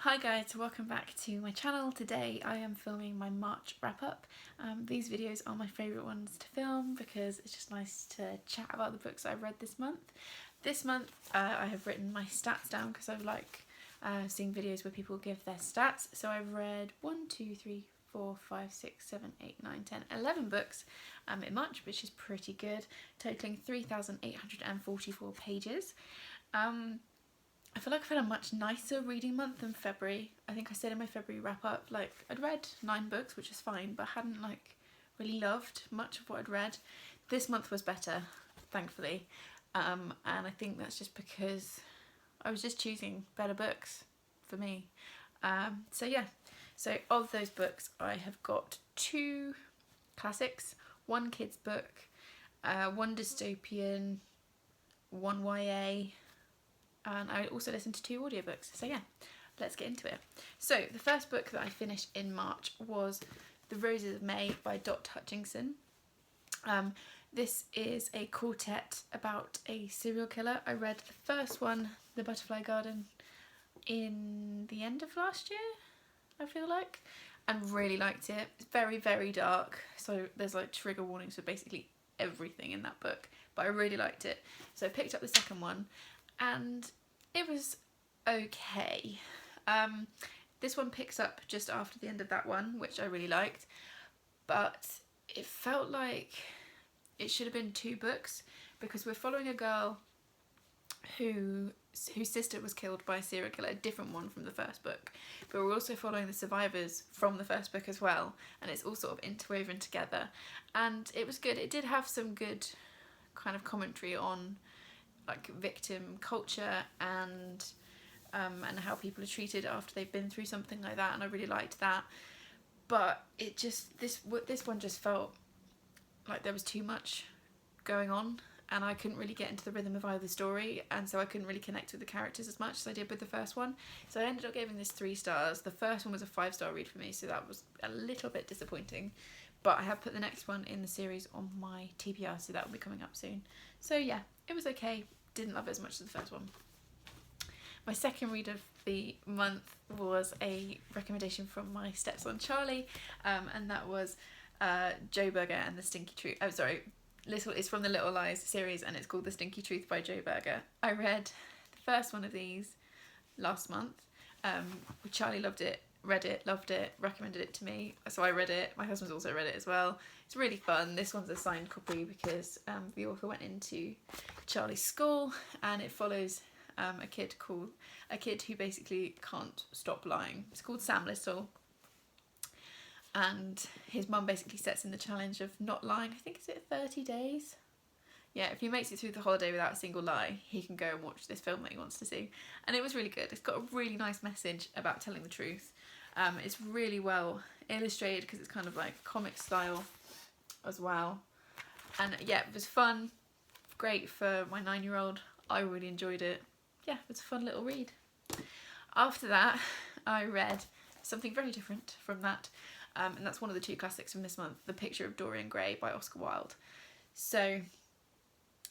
Hi guys, welcome back to my channel. Today I am filming my March wrap up. These videos are my favourite ones to film because it's just nice to chat about the books I've read this month. This month I have written my stats down because I like seeing videos where people give their stats. So I've read 1, 2, 3, 4, 5, 6, 7, 8, 9, 10, 11 books in March, which is pretty good, totaling 3,844 pages. I feel like I've had a much nicer reading month than February. I think I said in my February wrap up, like, I'd read 9 books, which is fine, but I hadn't like really loved much of what I'd read. This month was better, thankfully, and I think that's just because I was just choosing better books for me. So yeah, so of those books I have got 2 classics, 1 kids book, 1 dystopian, 1 YA, and I also listened to 2 audiobooks. So yeah, let's get into it. So the first book that I finished in March was The Roses of May by Dot Hutchinson. This is a quartet about a serial killer. I read the first one, The Butterfly Garden, in the end of last year, I feel like, and really liked it. It's very, very dark, so there's like trigger warnings for basically everything in that book, but I really liked it. So I picked up the second one, and it was okay. This one picks up just after the end of that one, which I really liked, but it felt like it should have been 2 books because we're following a girl whose sister was killed by a serial killer, a different one from the first book, but we're also following the survivors from the first book as well, and it's all sort of interwoven together, and it was good. It did have some good kind of commentary on like victim culture and how people are treated after they've been through something like that, and I really liked that. But it just, this one just felt like there was too much going on, and I couldn't really get into the rhythm of either story, and so I couldn't really connect with the characters as much as I did with the first one. So I ended up giving this 3 stars. The first one was a 5-star read for me, so that was a little bit disappointing. But I have put the next one in the series on my TBR, so that will be coming up soon. So yeah, it was okay. Didn't love it as much as the first one. My second read of the month was a recommendation from my stepson Charlie, and that was Berger and the Stinky Truth. Oh, sorry, it's from the Little Lies series, and it's called The Stinky Truth by Berger. I read the first one of these last month. Charlie loved it, read it, loved it, recommended it to me, so I read it. My husband's also read it as well. It's really fun. This one's a signed copy because the author went into Charlie's school, and it follows a kid who basically can't stop lying. It's called Sam Little, and his mum basically sets him the challenge of not lying. I think, is it 30 days? Yeah, if he makes it through the holiday without a single lie, he can go and watch this film that he wants to see. And it was really good. It's got a really nice message about telling the truth. It's really well illustrated because it's kind of like comic style as well. And yeah, it was fun. Great for my 9-year-old. I really enjoyed it. Yeah, it was a fun little read. After that, I read something very different from that. And that's one of the 2 classics from this month, The Picture of Dorian Gray by Oscar Wilde. So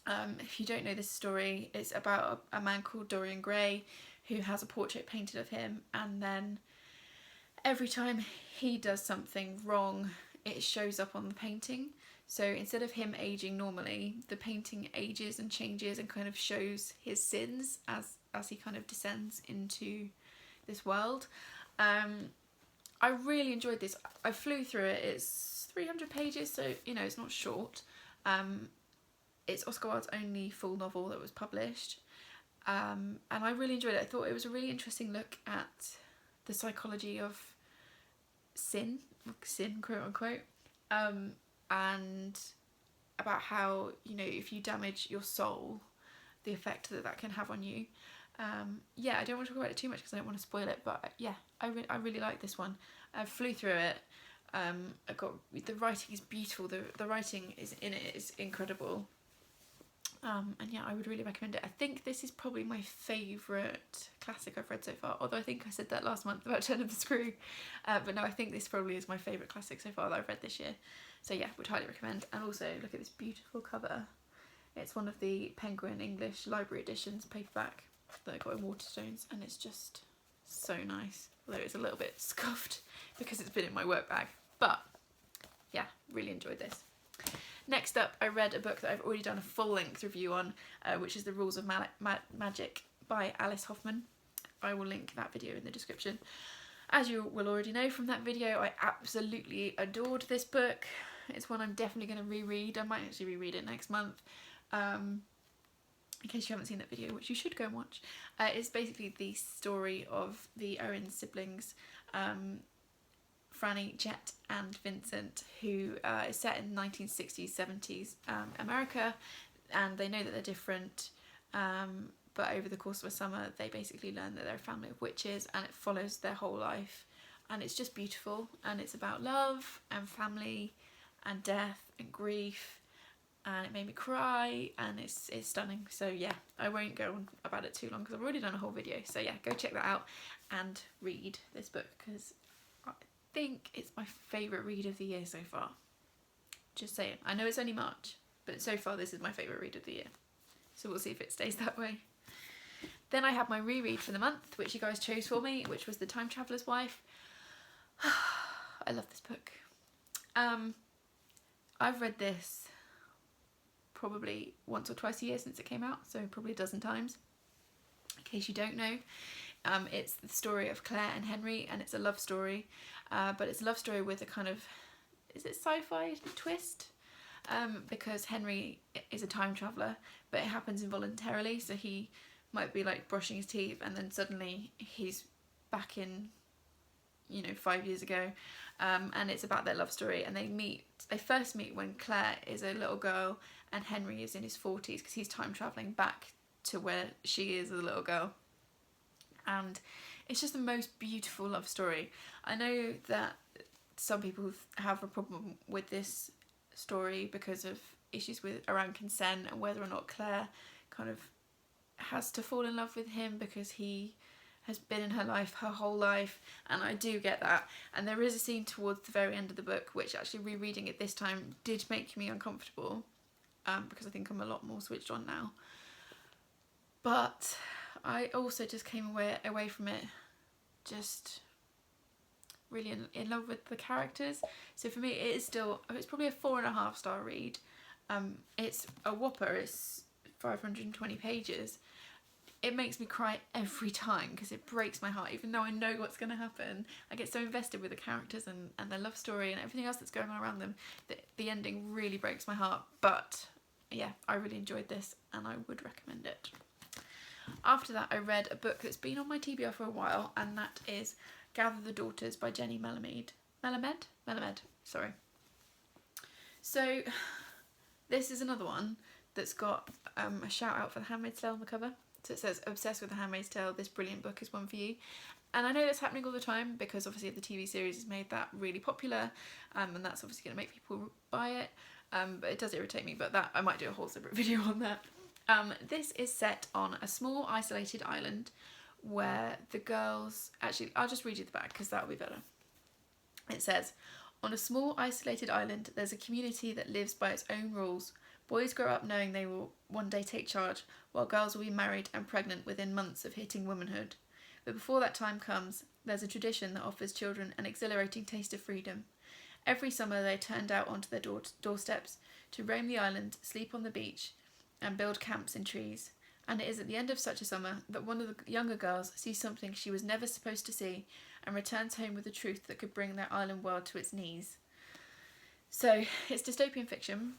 if you don't know this story, it's about a man called Dorian Gray who has a portrait painted of him, and then every time he does something wrong, it shows up on the painting. So instead of him aging normally, the painting ages and changes and kind of shows his sins as he kind of descends into this world. I really enjoyed this. I flew through it. It's 300 pages, so you know it's not short. It's Oscar Wilde's only full novel that was published, and I really enjoyed it. I thought it was a really interesting look at the psychology of sin, quote unquote, and about how, you know, if you damage your soul, the effect that can have on you. Yeah, I don't want to talk about it too much because I don't want to spoil it, but yeah, I really like this one. I flew through it. The writing is beautiful. The writing in it is incredible. And yeah, I would really recommend it. I think this is probably my favourite classic I've read so far, although I think I said that last month about Turn of the Screw. But no, I think this probably is my favourite classic so far that I've read this year. So yeah, would highly recommend. And also, look at this beautiful cover. It's one of the Penguin English Library editions, paperback, that I got in Waterstones, and it's just so nice, although it's a little bit scuffed because it's been in my work bag. But yeah, really enjoyed this. Next up, I read a book that I've already done a full-length review on, which is The Rules of Magic by Alice Hoffman. I will link that video in the description. As you will already know from that video, I absolutely adored this book. It's one I'm definitely going to reread. I might actually reread it next month. In case you haven't seen that video, which you should go and watch. It's basically the story of the Owen siblings, Franny, Jet and Vincent, who is set in 1960s, 70s America, and they know that they're different, but over the course of a summer they basically learn that they're a family of witches, and it follows their whole life, and it's just beautiful, and it's about love and family and death and grief, and it made me cry, and it's stunning. So yeah, I won't go on about it too long because I've already done a whole video. So yeah, go check that out and read this book, because I think it's my favourite read of the year so far. Just saying. I know it's only March, but so far this is my favourite read of the year. So we'll see if it stays that way. Then I had my reread for the month, which you guys chose for me, which was The Time Traveller's Wife. I love this book. I've read this probably once or twice a year since it came out, so probably a dozen times. In case you don't know, it's the story of Claire and Henry, and it's a love story, but it's a love story with a kind of, is it sci-fi twist? Because Henry is a time traveller, but it happens involuntarily, so he might be like brushing his teeth and then suddenly he's back in, 5 years ago, and it's about their love story, and they first meet when Claire is a little girl and Henry is in his 40s, because he's time travelling back to where she is as a little girl, and it's just the most beautiful love story. I know that some people have a problem with this story because of issues around consent and whether or not Claire kind of has to fall in love with him because he has been in her life her whole life, and I do get that. And there is a scene towards the very end of the book which actually, rereading it this time, did make me uncomfortable, because I think I'm a lot more switched on now. But I also just came away from it just really in love with the characters. So for me it's probably a 4.5 star read. It's a whopper, it's 520 pages. It makes me cry every time because it breaks my heart, even though I know what's going to happen. I get so invested with the characters and their love story and everything else that's going on around them that the ending really breaks my heart. But yeah, I really enjoyed this and I would recommend it. After that, I read a book that's been on my TBR for a while, and that is Gather the Daughters by Jennie Melamed, sorry. So this is another one that's got a shout out for The Handmaid's Tale on the cover. So it says, "Obsessed with The Handmaid's Tale, this brilliant book is one for you." And I know that's happening all the time because obviously the TV series has made that really popular, and that's obviously going to make people buy it, but it does irritate me, but that I might do a whole separate video on that. This is set on a small isolated island where the girls, actually I'll just read you the back because that'll be better. It says, "On a small isolated island there's a community that lives by its own rules. Boys grow up knowing they will one day take charge, while girls will be married and pregnant within months of hitting womanhood. But before that time comes, there's a tradition that offers children an exhilarating taste of freedom. Every summer they're turned out onto their doorsteps to roam the island, sleep on the beach, and build camps in trees. And it is at the end of such a summer that one of the younger girls sees something she was never supposed to see and returns home with a truth that could bring their island world to its knees." So it's dystopian fiction.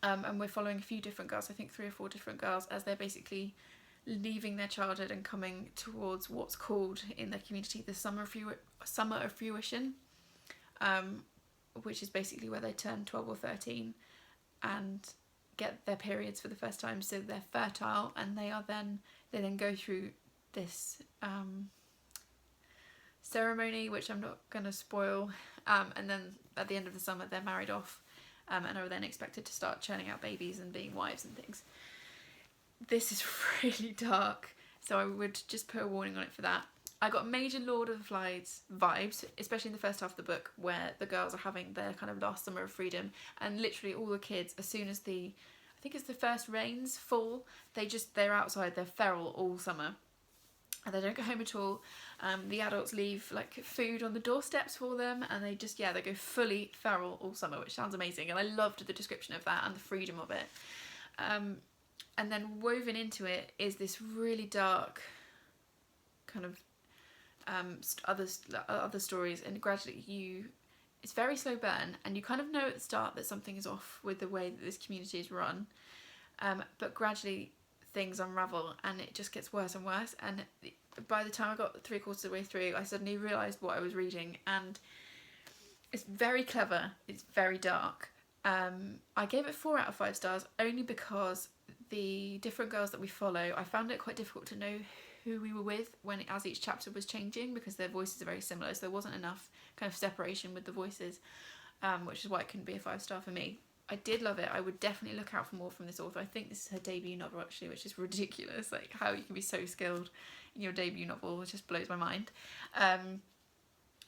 And we're following a few different girls, I think 3 or 4 different girls, as they're basically leaving their childhood and coming towards what's called in their community the Summer of Fruition, which is basically where they turn 12 or 13 and get their periods for the first time, so they're fertile, and they then go through this ceremony, which I'm not going to spoil, and then at the end of the summer they're married off, and are then expected to start churning out babies and being wives and things. This is really dark, so I would just put a warning on it for that. I got major Lord of the Flies vibes, especially in the first half of the book, where the girls are having their kind of last summer of freedom, and literally all the kids, as soon as I think it's the first rains fall, they're outside, they're feral all summer. and they don't go home at all. The adults leave like food on the doorsteps for them, and they just, yeah, they go fully feral all summer, which sounds amazing. And I loved the description of that and the freedom of it. And then woven into it is this really dark kind of other stories, and gradually it's very slow burn, and you kind of know at the start that something is off with the way that this community is run, but gradually things unravel and it just gets worse and worse. And by the time I got 3/4 of the way through, I suddenly realised what I was reading, and it's very clever, it's very dark. I gave it 4 out of 5 stars only because the different girls that we follow, I found it quite difficult to know who we were with as each chapter was changing, because their voices are very similar, so there wasn't enough kind of separation with the voices, which is why it couldn't be a 5-star for me. I did love it. I would definitely look out for more from this author. I think this is her debut novel actually, which is ridiculous, like how you can be so skilled in your debut novel. It just blows my mind.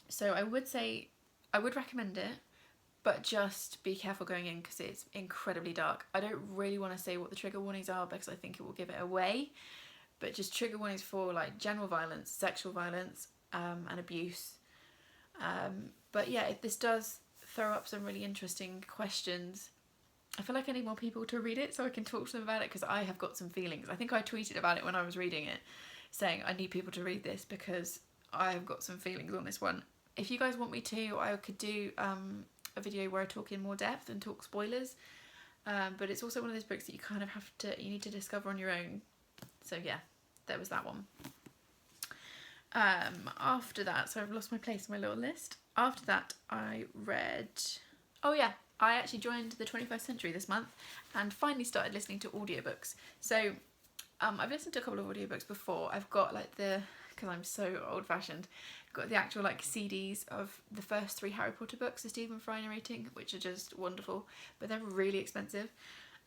So I would say I would recommend it, but just be careful going in because it's incredibly dark. I don't really want to say what the trigger warnings are because I think it will give it away, but just trigger warnings for like general violence, sexual violence, and abuse. But yeah, this does throw up some really interesting questions. I feel like I need more people to read it so I can talk to them about it, because I have got some feelings. I think I tweeted about it when I was reading it, saying I need people to read this because I have got some feelings on this one. If you guys want me to, I could do a video where I talk in more depth and talk spoilers, but it's also one of those books that you kind of you need to discover on your own. So yeah, there was that one. After that, so I've lost my place in my little list. After that, I read... Oh yeah, I actually joined the 21st Century this month and finally started listening to audiobooks. So I've listened to a couple of audiobooks before. I've got like because I'm so old-fashioned, got the actual like CDs of the first 3 Harry Potter books, the Stephen Fry narrating, which are just wonderful, but they're really expensive.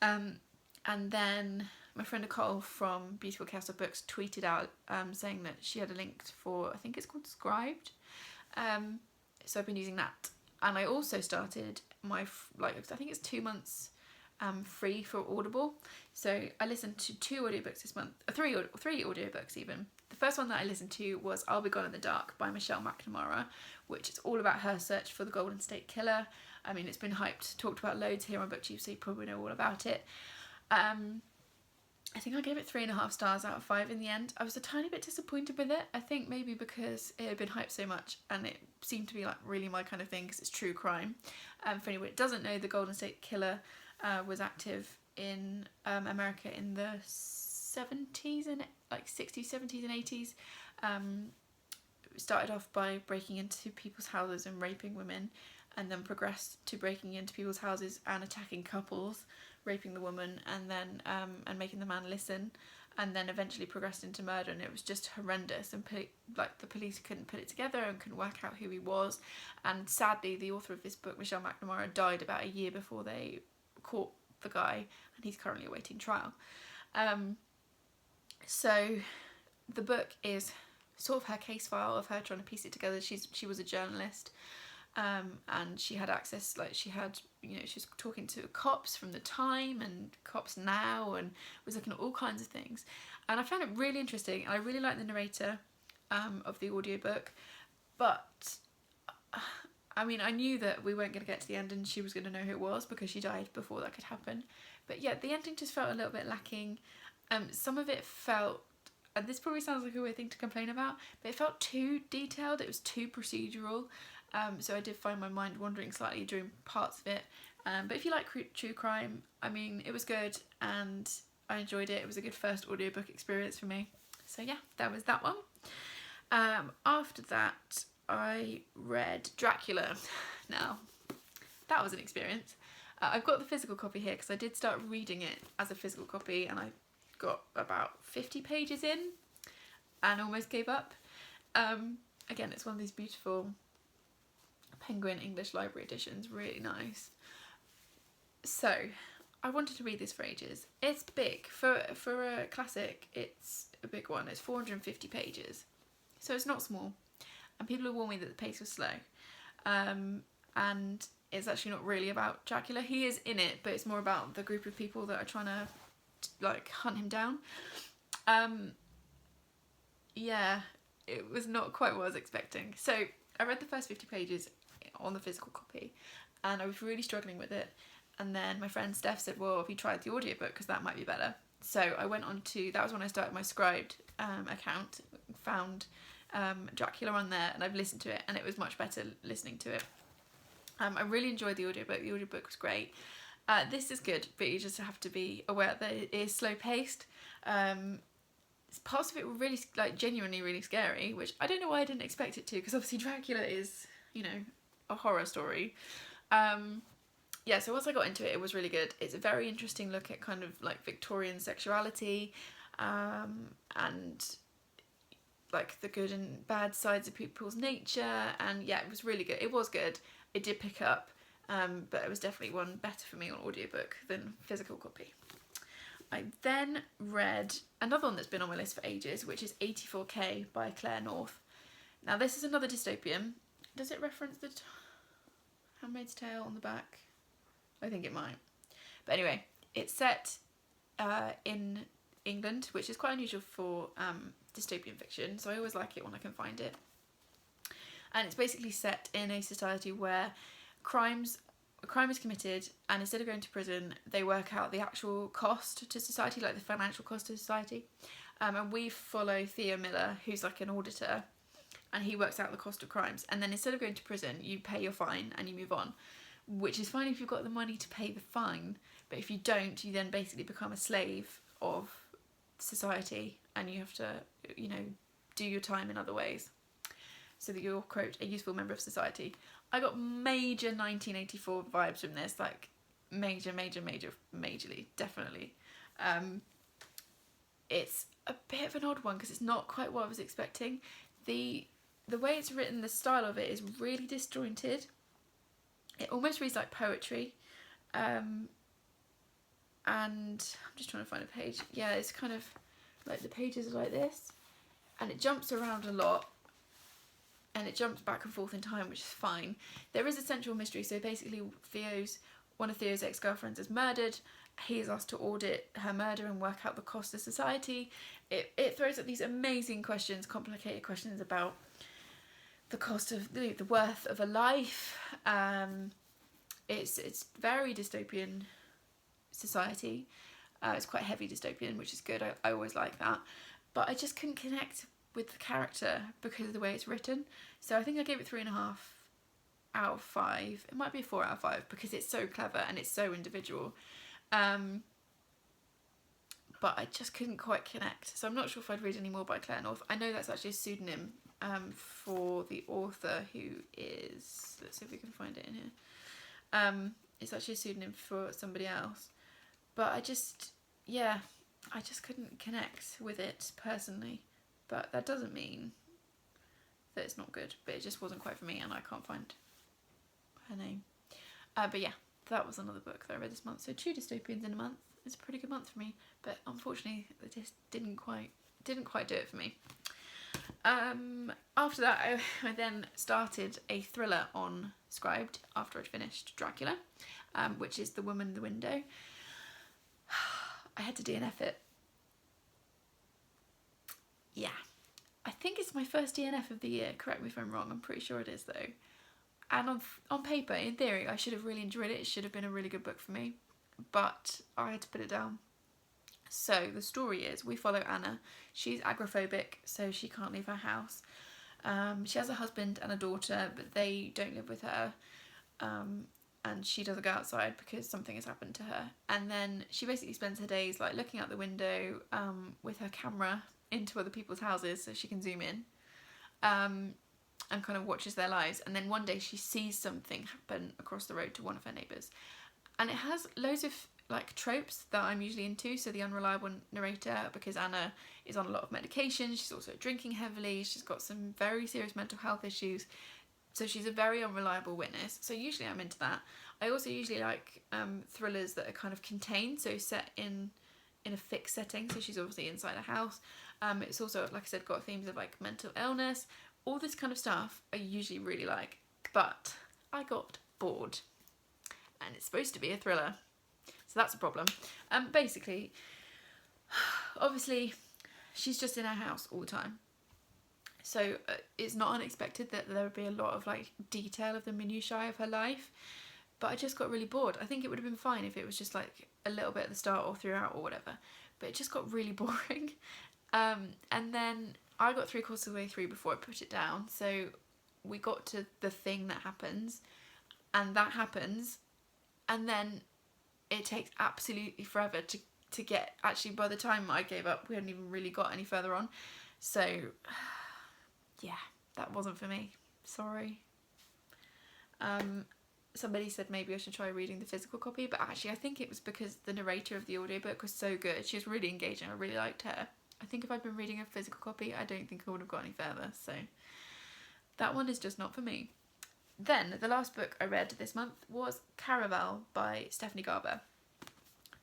And then my friend Nicole from Beautiful Chaos of Books tweeted out saying that she had a link for, I think it's called Scribed. So I've been using that. And I also started my, I think it's 2 months free for Audible. So I listened to 2 audiobooks this month, 3 audiobooks even. The first one that I listened to was I'll Be Gone in the Dark by Michelle McNamara, which is all about her search for the Golden State Killer. I mean, it's been hyped, talked about loads here on Booktube, so you probably know all about it. I think I gave it 3.5 stars out of 5 in the end. I was a tiny bit disappointed with it. I think maybe because it had been hyped so much and it seemed to be like really my kind of thing because it's true crime. For anyone that doesn't know, the Golden State Killer was active in America in the 70s and like 60s, 70s and 80s. Started off by breaking into people's houses and raping women, and then progressed to breaking into people's houses and attacking couples, raping the woman, and then and making the man listen, and then eventually progressed into murder. And it was just horrendous, and the police couldn't put it together and couldn't work out who he was. And sadly, the author of this book, Michelle McNamara, died about a year before they caught the guy, and he's currently awaiting trial. So the book is sort of her case file of her trying to piece it together. She was a journalist, and she had access, like she was talking to cops from the time and cops now, and was looking at all kinds of things. And I found it really interesting. I really liked the narrator of the audiobook, but I mean, I knew that we weren't going to get to the end and she was going to know who it was because she died before that could happen. But yeah, the ending just felt a little bit lacking. Some of it felt, and this probably sounds like a weird thing to complain about, but it felt too detailed. It was too procedural. So I did find my mind wandering slightly during parts of it. But if you like true crime, I mean, it was good and I enjoyed it. It was a good first audiobook experience for me. So yeah, that was that one. After that, I read Dracula. Now, that was an experience. I've got the physical copy here because I did start reading it as a physical copy, and I got about 50 pages in and almost gave up. Again, it's one of these beautiful Penguin English Library editions, really nice. So I wanted to read this for ages. It's big for a classic. It's a big one. It's 450 pages, so it's not small. And people have warned me that the pace was slow, and it's actually not really about Dracula. He is in it, but it's more about the group of people that are trying to like hunt him down. yeah, it was not quite what I was expecting. So I read the first 50 pages on the physical copy and I was really struggling with it. And then my friend Steph said, well, have you tried the audiobook, because that might be better. So I went on to, that was when I started my Scribed account, found Dracula on there, and I've listened to it, and it was much better listening to it. I really enjoyed the audiobook. The audiobook was great. This is good, but you just have to be aware that it is slow paced. Parts of it were really, like, genuinely really scary, which I don't know why I didn't expect it to, because obviously Dracula is, you know, a horror story. Yeah, so once I got into it, it was really good. It's a very interesting look at kind of like Victorian sexuality, and like the good and bad sides of people's nature. And yeah, it was really good. It was good. It did pick up, but it was definitely one better for me on audiobook than physical copy. I then read another one that's been on my list for ages, which is 84K by Claire North. Now this is another dystopian. Does it reference the Handmaid's Tale on the back? I think it might. But anyway, it's set in England, which is quite unusual for dystopian fiction, so I always like it when I can find it. And it's basically set in a society where a crime is committed, and instead of going to prison, they work out the actual cost to society, like the financial cost to society. And we follow Theo Miller, who's like an auditor, and he works out the cost of crimes. And then instead of going to prison, you pay your fine and you move on. Which is fine if you've got the money to pay the fine, but if you don't, you then basically become a slave of society, and you have to, you know, do your time in other ways so that you're, quote, a useful member of society. I got major 1984 vibes from this, like majorly, definitely. It's a bit of an odd one because it's not quite what I was expecting. The way it's written, the style of it is really disjointed. It almost reads like poetry, and I'm just trying to find a page. Yeah, it's kind of like the pages are like this, and it jumps around a lot, and it jumps back and forth in time, which is fine. There is a central mystery, so basically one of Theo's ex-girlfriends is murdered. He is asked to audit her murder and work out the cost of society. It throws up these amazing questions, complicated questions about the cost of the worth of a life. It's very dystopian society. It's quite heavy dystopian, which is good. I always like that, but I just couldn't connect with the character because of the way it's written. So I think I gave it 3.5 out of 5. It might be 4 out of 5 because it's so clever and it's so individual. But I just couldn't quite connect. So I'm not sure if I'd read any more by Claire North. I know that's actually a pseudonym for the author, who is, let's see if we can find it in here. It's actually a pseudonym for somebody else. But I just couldn't connect with it personally. But that doesn't mean that it's not good. But it just wasn't quite for me, and I can't find her name. But yeah, that was another book that I read this month. So 2 dystopians in a month. It's a pretty good month for me. But unfortunately, it just didn't quite do it for me. After that, I then started a thriller on Scribed after I'd finished Dracula, which is The Woman in the Window. I had to DNF it. Yeah. I think it's my first DNF of the year. Correct me if I'm wrong. I'm pretty sure it is, though. And on paper, in theory, I should have really enjoyed it. It should have been a really good book for me. But I had to put it down. So the story is, we follow Anna. She's agoraphobic, so she can't leave her house. She has a husband and a daughter, but they don't live with her. And she doesn't go outside because something has happened to her. And then she basically spends her days like looking out the window with her camera into other people's houses so she can zoom in, and kind of watches their lives. And then one day she sees something happen across the road to one of her neighbours. And it has loads of like tropes that I'm usually into. So the unreliable narrator, because Anna is on a lot of medication. She's also drinking heavily. She's got some very serious mental health issues. So she's a very unreliable witness. So usually I'm into that. I also usually like thrillers that are kind of contained, so set in a fixed setting. So she's obviously inside a house. It's also, like I said, got themes of like mental illness. All this kind of stuff I usually really like. But I got bored. And it's supposed to be a thriller. So that's a problem. Basically, obviously, she's just in her house all the time. So it's not unexpected that there would be a lot of like detail of the minutiae of her life, but I just got really bored. I think it would have been fine if it was just like a little bit at the start or throughout or whatever, but it just got really boring. And then I got 3/4 of the way through before I put it down, so we got to the thing that happens, and that happens, and then it takes absolutely forever to get, actually by the time I gave up we hadn't even really got any further on, so yeah, that wasn't for me, sorry. Somebody said maybe I should try reading the physical copy, but actually I think it was because the narrator of the audiobook was so good. She was really engaging, I really liked her. I think if I'd been reading a physical copy, I don't think I would have got any further, so that one is just not for me. Then the last book I read this month was Caraval by Stephanie Garber.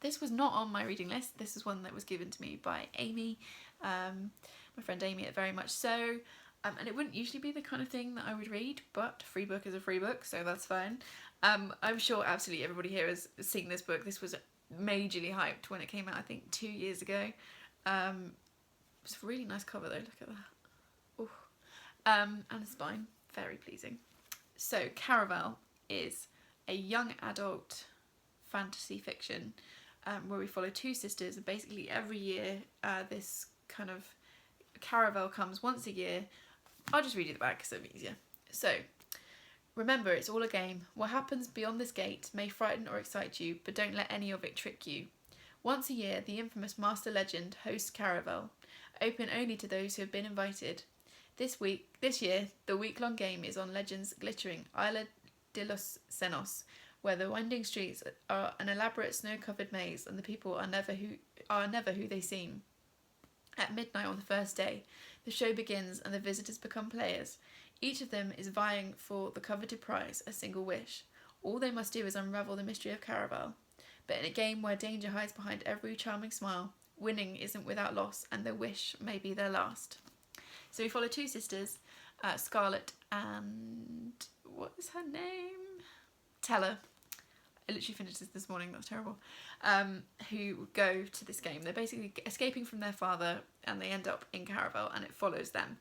This was not on my reading list. This is one that was given to me by Amy, my friend Amy at Very Much So, and it wouldn't usually be the kind of thing that I would read, but a free book is a free book, so that's fine. I'm sure absolutely everybody here has seen this book. This was majorly hyped when it came out, I think 2 years ago. It's a really nice cover though, look at that. Ooh. And the spine, very pleasing. So Caraval is a young adult fantasy fiction where we follow two sisters, and basically every year this kind of Caraval comes once a year. I'll just read you the back because it's easier. So, remember, it's all a game. What happens beyond this gate may frighten or excite you, but don't let any of it trick you. Once a year, the infamous Master Legend hosts Caraval, open only to those who have been invited. This year, the week-long game is on Legend's glittering Isla de los Senos, where the winding streets are an elaborate snow-covered maze, and the people are never who they seem. At midnight on the first day, the show begins and the visitors become players. Each of them is vying for the coveted prize, a single wish. All they must do is unravel the mystery of Caraval. But in a game where danger hides behind every charming smile, winning isn't without loss, and their wish may be their last. So we follow two sisters, Scarlett and... what is her name? Teller. I literally finished this morning, that's terrible. Who go to this game. They're basically escaping from their father and they end up in Caraval, and it follows them.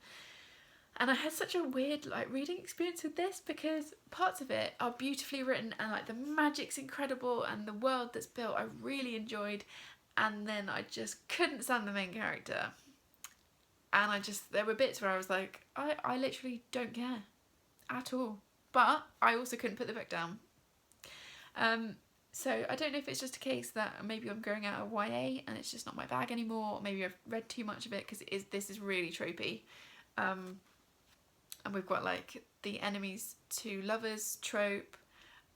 And I had such a weird reading experience with this because parts of it are beautifully written and the magic's incredible and the world that's built I really enjoyed, and then I just couldn't stand the main character. And there were bits where I was like, I literally don't care at all. But I also couldn't put the book down. So I don't know if it's just a case that maybe I'm growing out of YA and it's just not my bag anymore. Maybe I've read too much of it because this is really tropey. And we've got the enemies to lovers trope.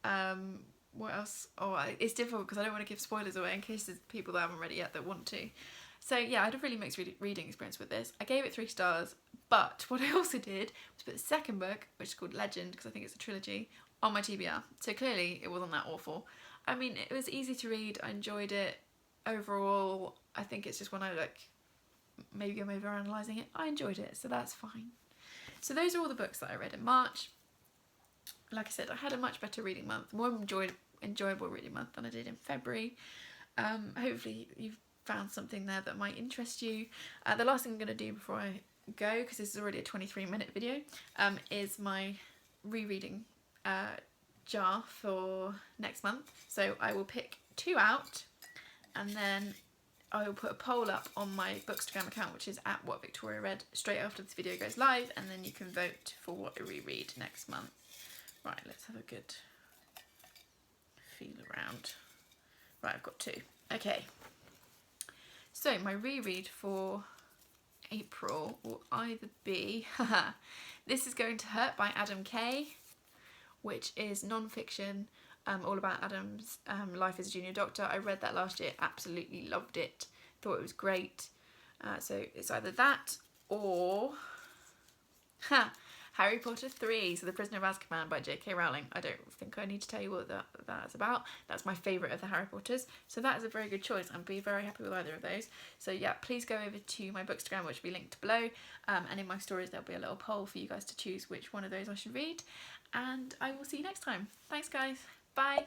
What else? Oh, it's difficult because I don't want to give spoilers away in case there's people that haven't read it yet that want to. So yeah, I had a really mixed reading experience with this. I gave it 3 stars, but what I also did was put the second book, which is called Legend, because I think it's a trilogy, on my TBR. So clearly it wasn't that awful. I mean, it was easy to read. I enjoyed it. Overall, I think it's just when I maybe I'm overanalyzing it. I enjoyed it, so that's fine. So those are all the books that I read in March. Like I said, I had a much better reading month, more enjoyable reading month than I did in February. Hopefully you've found something there that might interest you. The last thing I'm going to do before I go, because this is already a 23-minute video, is my rereading jar for next month. So I will pick 2 out, and then I will put a poll up on my Bookstagram account, which is at What Victoria Read, straight after this video goes live, and then you can vote for what I reread next month. Right, let's have a good feel around. Right, I've got 2. Okay. So my reread for April will either be This Is Going to Hurt by Adam Kay, which is non-fiction, all about Adam's life as a junior doctor. I read that last year, absolutely loved it, thought it was great. So it's either that or Harry Potter 3, so The Prisoner of Azkaban by J.K. Rowling. I don't think I need to tell you what that's about. That's my favourite of the Harry Potters. So that is a very good choice. I'd be very happy with either of those. So yeah, please go over to my Bookstagram, which will be linked below. And in my stories, there'll be a little poll for you guys to choose which one of those I should read. And I will see you next time. Thanks, guys. Bye.